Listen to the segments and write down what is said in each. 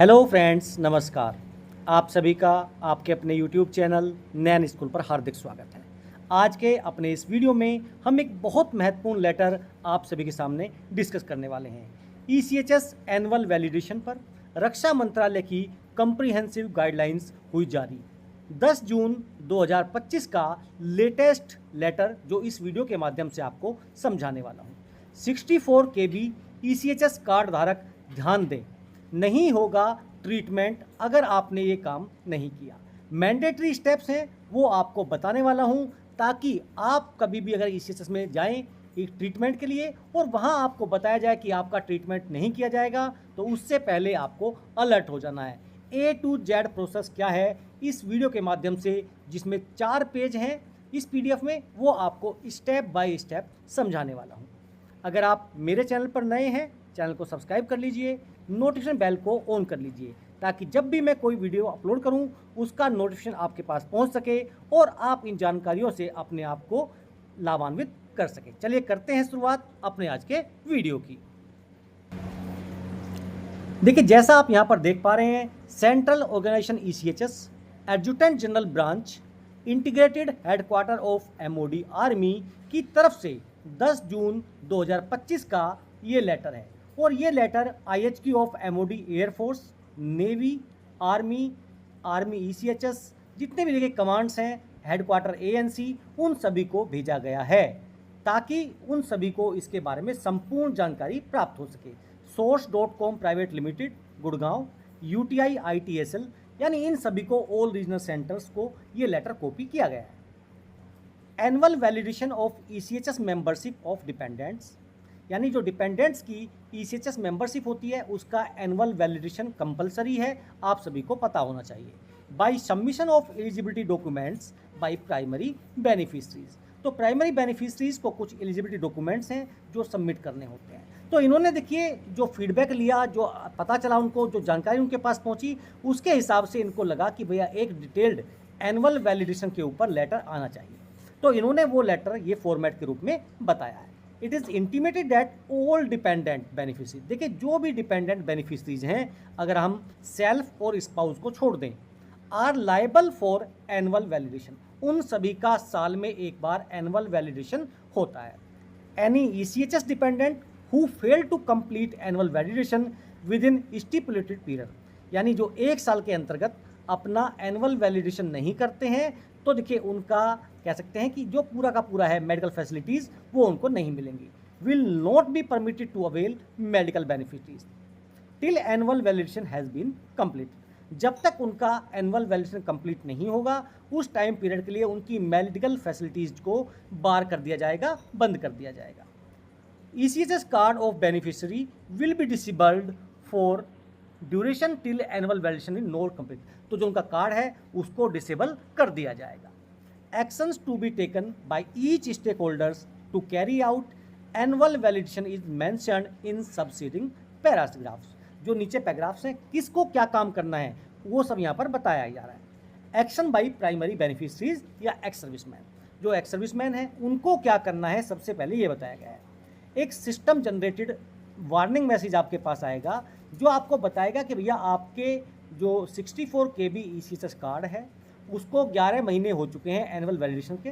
Hello friends, नमस्कार। आप सभी का आपके अपने यूट्यूब चैनल नैन स्कूल पर हार्दिक स्वागत है। आज के अपने इस वीडियो में हम एक बहुत महत्वपूर्ण लेटर आप सभी के सामने डिस्कस करने वाले हैं। ईसीएचएस एनुअल वैलिडेशन पर रक्षा मंत्रालय की कम्प्रिहेंसिव गाइडलाइंस हुई जारी। 10 जून 2025 का लेटेस्ट लेटर जो इस वीडियो के माध्यम से आपको समझाने वाला हूँ। 64 KB ईसीएचएस कार्ड धारक ध्यान दें, नहीं होगा ट्रीटमेंट अगर आपने ये काम नहीं किया। मैंडेटरी स्टेप्स हैं वो आपको बताने वाला हूँ, ताकि आप कभी भी अगर ईसीएचएस में जाएं एक ट्रीटमेंट के लिए और वहाँ आपको बताया जाए कि आपका ट्रीटमेंट नहीं किया जाएगा, तो उससे पहले आपको अलर्ट हो जाना है। A to Z प्रोसेस क्या है इस वीडियो के माध्यम से, जिसमें 4 पेज हैं इस PDF में, वो आपको स्टेप बाय स्टेप समझाने वाला हूँ। अगर आप मेरे चैनल पर नए हैं, चैनल को सब्सक्राइब कर लीजिए, नोटिफिकेशन बेल को ऑन कर लीजिए, ताकि जब भी मैं कोई वीडियो अपलोड करूं उसका नोटिफिकेशन आपके पास पहुंच सके और आप इन जानकारियों से अपने आप को लाभान्वित कर सके। चलिए करते हैं शुरुआत अपने आज के वीडियो की। देखिए, जैसा आप यहां पर देख पा रहे हैं, central organisation ECHS, adjutant general branch, integrated headquarter of MOD army की तरफ से 10 जून 2025 का ये लेटर है। और ये letter IHQ of MOD air force, navy, army ECHS, जितने भी देखिए कमांड्स हैं, हेडक्वार्टर ANC, उन सभी को भेजा गया है, ताकि उन सभी को इसके बारे में संपूर्ण जानकारी प्राप्त हो सके। source.com private limited, Gurgaon, UTI ITSL, यानी इन सभी को ऑल रीजनल सेंटर्स को ये लेटर कॉपी किया गया है। Annual validation of ECHS membership of dependents, यानी जो डिपेंडेंट्स की ईसीएचएस मेंबरशिप होती है उसका एनुअल वैलिडेशन कंपलसरी है, आप सभी को पता होना चाहिए। By submission of eligibility documents by primary beneficiaries, तो प्राइमरी बेनिफिशरीज को कुछ एलिजिबिलिटी डॉक्यूमेंट्स हैं जो सबमिट करने होते हैं। तो इन्होंने देखिए जो फीडबैक लिया, जो पता चला उनको, जो जानकारी उनके पास पहुंची, उसके हिसाब से इनको लगा कि भैया एक डिटेल्ड एनुअल वैलिडेशन के ऊपर लेटर आना चाहिए। तो इन्होंने वो लेटर ये फॉर्मेट के रूप में बताया है। It is intimated that all dependent beneficiaries, देखिए जो भी डिपेंडेंट बेनिफिशरीज हैं, अगर हम सेल्फ और स्पाउस को छोड़ दें, are liable for annual validation, उन सभी का साल में एक बार एनुअल वैलिडेशन होता है। Any ECHS dependent who fail to complete annual validation within stipulated period, यानी जो एक साल के अंतर्गत अपना एनुअल वैलिडेशन नहीं करते हैं, तो देखिए उनका कह सकते हैं कि जो पूरा का पूरा है मेडिकल फैसिलिटीज़ वो उनको नहीं मिलेंगी। Will not be permitted to avail medical benefits till annual validation has been complete, जब तक उनका एनुअल वैलिडेशन कंप्लीट नहीं होगा उस टाइम पीरियड के लिए उनकी मेडिकल फैसिलिटीज़ को बार कर दिया जाएगा, बंद कर दिया जाएगा। ECHS card of beneficiary will be disabled for duration till annual validation is not complete, तो जो उनका कार्ड है उसको डिसेबल कर दिया जाएगा। Actions to be taken by each stakeholders to carry out annual validation is mentioned in succeeding paragraphs, जो नीचे पैराग्राफ्स हैं किसको क्या काम करना है वो सब यहाँ पर बताया जा रहा है। एक्शन बाई प्राइमरी बेनिफिशरीज या एक्स सर्विसमैन, जो एक्स सर्विसमैन है उनको क्या करना है सबसे पहले ये बताया गया है। एक सिस्टम जनरेटेड वार्निंग मैसेज आपके पास आएगा जो आपको बताएगा कि भैया आपके जो 64 KB ईसीएचएस कार्ड है उसको 11 महीने हो चुके हैं एनुअल वैलिडेशन के,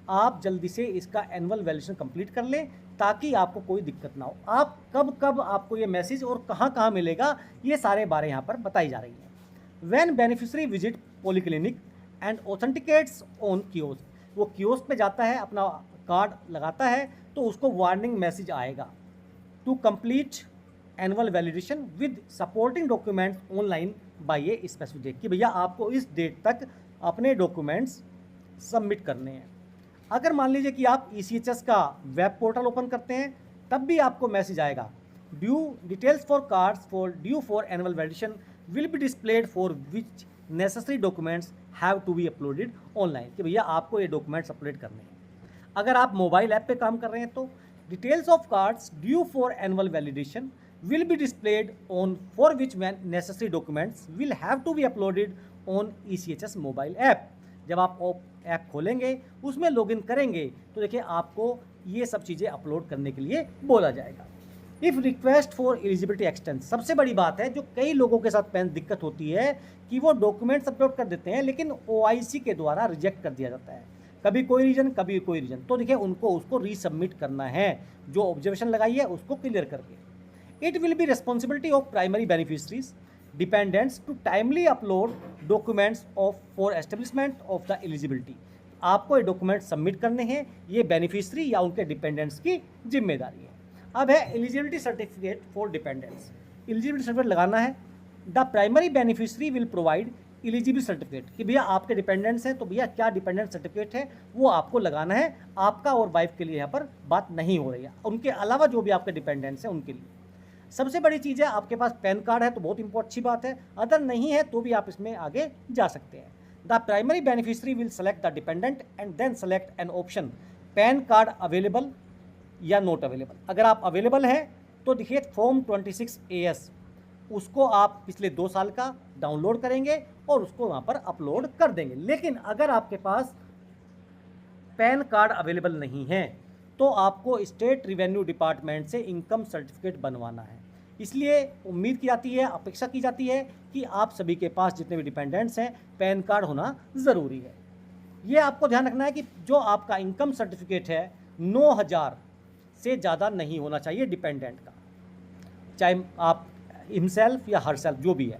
आप जल्दी से इसका एनुअल वैलिडेशन कंप्लीट कर लें ताकि आपको कोई दिक्कत ना हो। आप कब कब आपको ये मैसेज और कहाँ कहाँ मिलेगा ये सारे बारे यहाँ पर बताई जा रही है। When beneficiary visit polyclinic and authenticates on kiosk, वो कियोस्क पे जाता है, अपना कार्ड लगाता है, तो उसको वार्निंग मैसेज आएगा to complete annual validation with supporting documents online by a specific date, कि भैया आपको इस डेट तक अपने डॉक्यूमेंट्स सबमिट करने हैं। अगर मान लीजिए कि आप ईसीएचएस का वेब पोर्टल ओपन करते हैं तब भी आपको मैसेज आएगा, due details for cards for due for annual validation will be displayed for which necessary documents have to be uploaded online, कि भैया आपको ये डॉक्यूमेंट्स अपलोड करने हैं। अगर आप मोबाइल ऐप पे काम कर रहे हैं तो details of cards due for annual validation will be displayed on for which necessary documents will have to be uploaded on ECHS mobile app. जब आप ऐप खोलेंगे उसमें लॉगिन करेंगे तो देखिए आपको ये सब चीज़ें अपलोड करने के लिए बोला जाएगा। If request for eligibility extend, सबसे बड़ी बात है जो कई लोगों के साथ दिक्कत होती है कि वो डॉक्यूमेंट्स अपलोड कर देते हैं लेकिन OIC के द्वारा रिजेक्ट कर दिया जाता है, कभी कोई रीजन कभी कोई रीजन। तो देखिए उनको उसको रीसबमिट करना है, जो ऑब्जर्वेशन लगाई है उसको क्लियर करके। It will be responsibility of primary beneficiaries dependents to timely upload documents of for establishment of the eligibility. आपको ये डॉक्यूमेंट सबमिट करने हैं, ये बेनिफिशरी या उनके डिपेंडेंट्स की जिम्मेदारी है। अब है eligibility certificate for dependents, eligibility certificate लगाना है। The primary beneficiary will provide eligibility certificate कि भैया आपके डिपेंडेंट्स हैं तो भैया क्या डिपेंडेंट सर्टिफिकेट है वो आपको लगाना है। आपका और वाइफ के लिए यहाँ पर बात नहीं हो रही है, उनके अलावा जो भी आपके डिपेंडेंट्स हैं उनके लिए। सबसे बड़ी चीज़ है आपके पास पैन कार्ड है तो बहुत अच्छी बात है, अदर नहीं है तो भी आप इसमें आगे जा सकते हैं। The primary beneficiary will select the dependent and then select an option PAN card available या नॉट अवेलेबल। अगर आप अवेलेबल हैं तो देखिए फॉर्म 26AS उसको आप पिछले 2 साल का डाउनलोड करेंगे और उसको वहाँ पर अपलोड कर देंगे। लेकिन अगर आपके पास पैन कार्ड अवेलेबल नहीं है तो आपको स्टेट रेवेन्यू डिपार्टमेंट से इनकम सर्टिफिकेट बनवाना है। इसलिए उम्मीद की जाती है, अपेक्षा की जाती है कि आप सभी के पास जितने भी डिपेंडेंट्स हैं पैन कार्ड होना ज़रूरी है। ये आपको ध्यान रखना है कि जो आपका इनकम सर्टिफिकेट है 9000 से ज़्यादा नहीं होना चाहिए डिपेंडेंट का, चाहे आप हिमसेल्फ या हर सेल्फ जो भी है।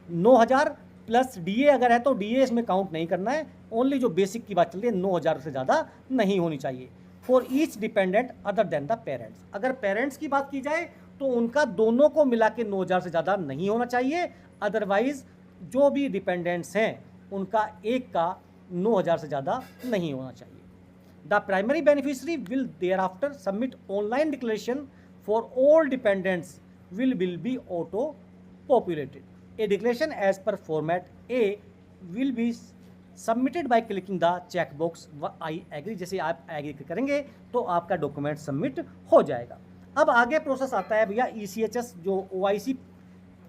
9000 प्लस DA अगर है तो DA इसमें काउंट नहीं करना है, ओनली जो बेसिक की बात चल रही है 9000 से ज़्यादा नहीं होनी चाहिए for each dependent other than the parents. अगर पेरेंट्स की बात की जाए तो उनका दोनों को मिला के 9000 से ज़्यादा नहीं होना चाहिए, अदरवाइज जो भी डिपेंडेंट्स हैं उनका एक का 9000 से ज़्यादा नहीं होना चाहिए। The primary beneficiary will thereafter submit online declaration for all dependents will be auto-populated. A declaration as per format A will be submitted by clicking the checkbox I agree। जैसे आप एग्री करेंगे तो आपका डॉक्यूमेंट सबमिट हो जाएगा। अब आगे process आता है भैया ECHS जो OIC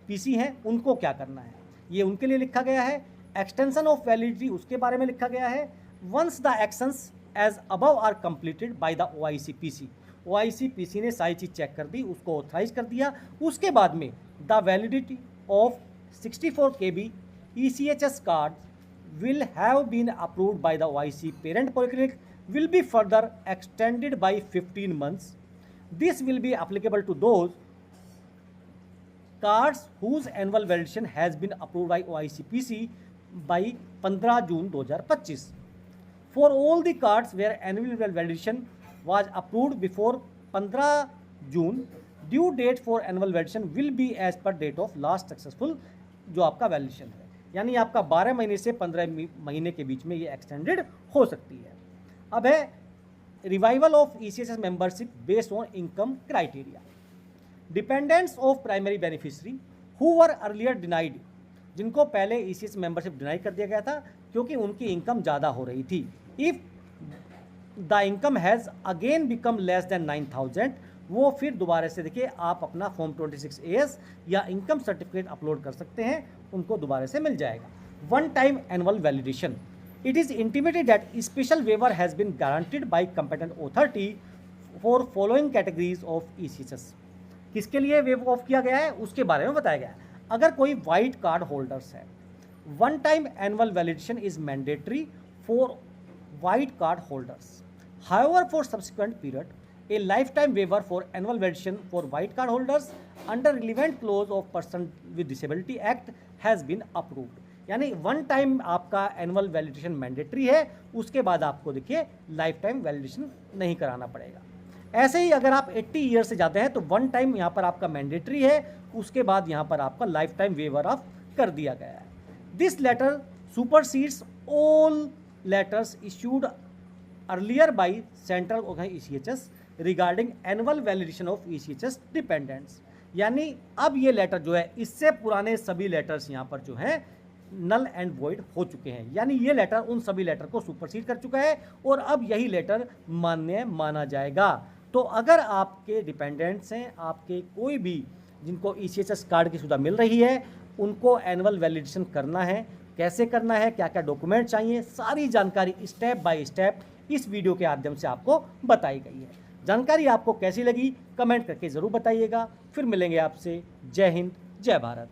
PC हैं उनको क्या करना है, ये उनके लिए लिखा गया है। एक्सटेंशन ऑफ वैलिडिटी उसके बारे में लिखा गया है। Once the actions as above are completed by the OIC PC, OIC PC ने सारी चीज़ चेक कर दी, उसको ऑथराइज कर दिया। उसके बाद में the validity of 64 KB ECHS card will have been approved by the OIC parent polyclinic will be further extended by 15 months. This will be applicable to those cards whose annual validation has been approved by OIC PC by 15 June 2025. For all the cards where annual validation was approved before 15 June, due date for annual validation will be as per date of last successful जो आपका validation है, यानी आपका 12 महीने से 15 महीने के बीच में ये एक्सटेंडेड हो सकती है। अब है revival of ECHS membership based on income criteria. Dependents of primary beneficiary who were earlier denied, जिनको पहले ECHS मेंबरशिप डिनाई कर दिया गया था क्योंकि उनकी इनकम ज़्यादा हो रही थी। If the income has again become less than 9000, वो फिर दोबारा से देखिए आप अपना फॉर्म 26AS या इनकम सर्टिफिकेट अपलोड कर सकते हैं, उनको दोबारा से मिल जाएगा। One time annual validation, it is intimated that special waiver has been guaranteed by competent authority for following categories of ECHS। किसके लिए वेव ऑफ किया गया है उसके बारे में बताया गया है। अगर कोई वाइट कार्ड होल्डर्स है, one time annual validation is mandatory for white card holders. However for subsequent period a lifetime waiver for annual validation for white card holders under relevant clause of Person with Disability Act has been approved। यानी one time आपका annual validation mandatory है, उसके बाद आपको देखिए life time validation नहीं कराना पड़ेगा। ऐसे ही अगर आप 80 ईयर से ज़्यादा हैं तो वन टाइम यहाँ पर आपका मैंडेटरी है, उसके बाद यहाँ पर आपका लाइफ टाइम वेवर ऑफ कर दिया गया है। This letter supersedes all letters issued earlier by central ECHS regarding annual validation of ECHS dependents. यानी अब ये लेटर जो है इससे पुराने सभी लेटर्स यहाँ पर जो हैं नल एंड वॉइड हो चुके हैं, यानी ये लेटर उन सभी लेटर को सुपरसीड कर चुका है और अब यही लेटर मान्य माना जाएगा। तो अगर आपके डिपेंडेंट्स हैं, आपके कोई भी जिनको ECHS कार्ड की सुविधा मिल रही है, उनको एनुअल वैलिडेशन करना है, कैसे करना है, क्या क्या डॉक्यूमेंट चाहिए, सारी जानकारी स्टेप बाय स्टेप इस वीडियो के माध्यम से आपको बताई गई है। जानकारी आपको कैसी लगी कमेंट करके ज़रूर बताइएगा। फिर मिलेंगे आपसे। जय हिंद, जय भारत।